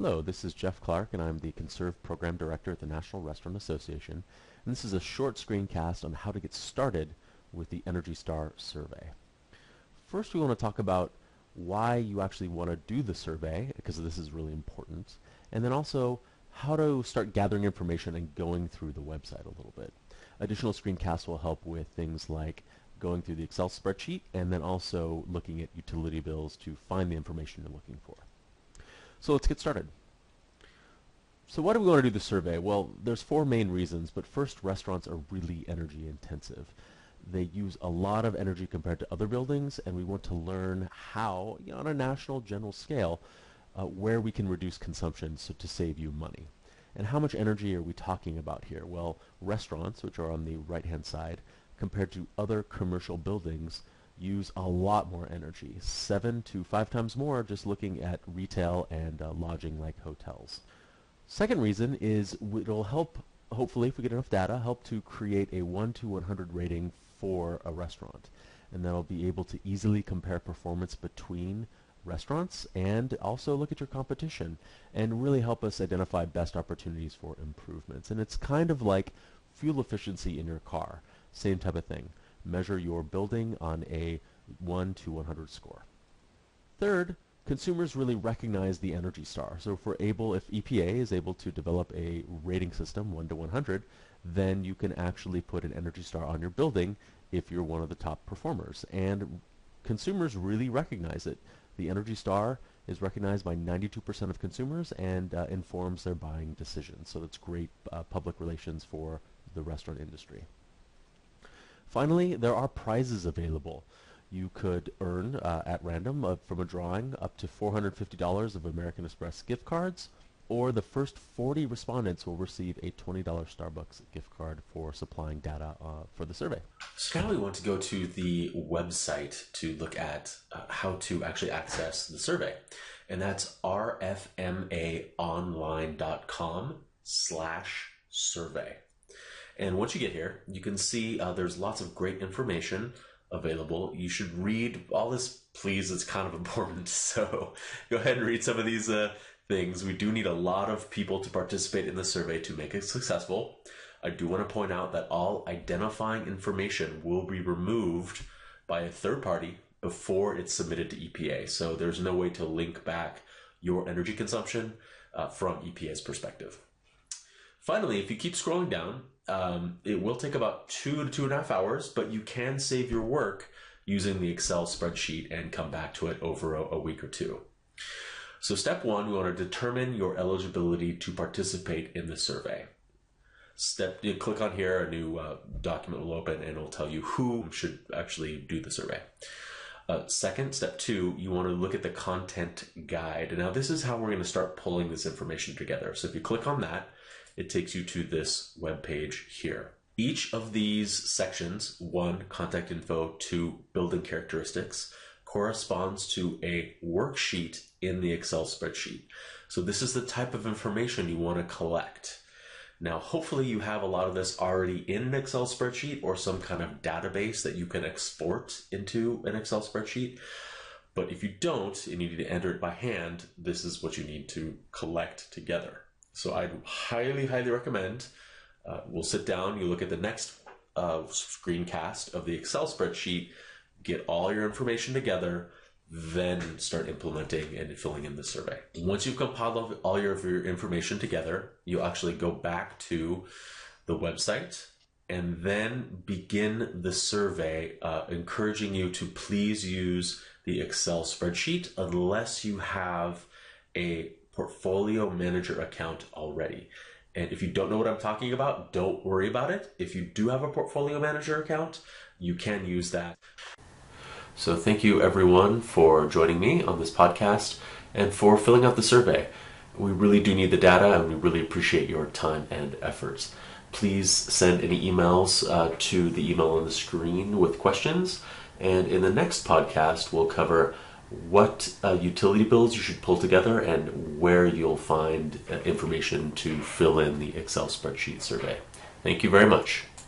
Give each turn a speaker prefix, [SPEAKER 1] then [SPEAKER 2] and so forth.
[SPEAKER 1] Hello, this is Jeff Clark, and I'm the Conserve Program Director at the National Restaurant Association. And this is a short screencast on how to get started with the Energy Star survey. First, we want to talk about why you actually want to do the survey, because this is really important, and then also how to start gathering information and going through the website a little bit. Additional screencasts will help with things like going through the Excel spreadsheet and then also looking at utility bills to find the information you're looking for. So let's get started. So why do we want to do the survey? Well, there's four main reasons, but first, restaurants are really energy intensive. They use a lot of energy compared to other buildings, and we want to learn how, on a national general scale, where we can reduce consumption to save you money. And how much energy are we talking about here? Well, restaurants, which are on the right-hand side, compared to other commercial buildings, use a lot more energy, 7 to 5 times more just looking at retail and lodging like hotels. Second reason is it'll help, hopefully if we get enough data, help to create a 1 to 100 rating for a restaurant. And that'll be able to easily compare performance between restaurants and also look at your competition and really help us identify best opportunities for improvements. And it's kind of like fuel efficiency in your car, same type of thing. Measure your building on a 1 to 100 score. Third, consumers really recognize the Energy Star. So if EPA is able to develop a rating system 1 to 100, then you can actually put an Energy Star on your building if you're one of the top performers. And consumers really recognize it. The Energy Star is recognized by 92% of consumers and informs their buying decisions. So that's great public relations for the restaurant industry. Finally, there are prizes available. You could earn at random from a drawing up to $450 of American Express gift cards, or the first 40 respondents will receive a $20 Starbucks gift card for supplying data for the survey.
[SPEAKER 2] So now we want to go to the website to look at how to actually access the survey. And that's rfmaonline.com/survey. And once you get here, you can see there's lots of great information available. You should read all this, please. It's kind of important. So go ahead and read some of these things. We do need a lot of people to participate in the survey to make it successful. I do want to point out that all identifying information will be removed by a third party before it's submitted to EPA. So there's no way to link back your energy consumption from EPA's perspective. Finally, if you keep scrolling down, it will take about 2 to 2.5 hours, but you can save your work using the Excel spreadsheet and come back to it over a week or two. So step 1, we want to determine your eligibility to participate in the survey. You click on here, a new document will open and it'll tell you who should actually do the survey. Second, step 2, you want to look at the content guide. Now this is how we're going to start pulling this information together. So if you click on that, it takes you to this web page here. Each of these sections, 1, contact info, 2, building characteristics, corresponds to a worksheet in the Excel spreadsheet. So this is the type of information you want to collect. Now, hopefully you have a lot of this already in an Excel spreadsheet or some kind of database that you can export into an Excel spreadsheet. But if you don't, and you need to enter it by hand, this is what you need to collect together. So I'd highly, highly recommend we'll sit down, you look at the next screencast of the Excel spreadsheet, get all your information together, then start implementing and filling in the survey. Once you've compiled all your information together, you'll actually go back to the website and then begin the survey, encouraging you to please use the Excel spreadsheet unless you have a portfolio manager account already. And if you don't know what I'm talking about, don't worry about it. If you do have a portfolio manager account, you can use that. So thank you everyone for joining me on this podcast and for filling out the survey. We really do need the data and we really appreciate your time and efforts. Please send any emails to the email on the screen with questions. And in the next podcast, we'll cover what utility bills you should pull together and where you'll find information to fill in the Excel spreadsheet survey. Thank you very much.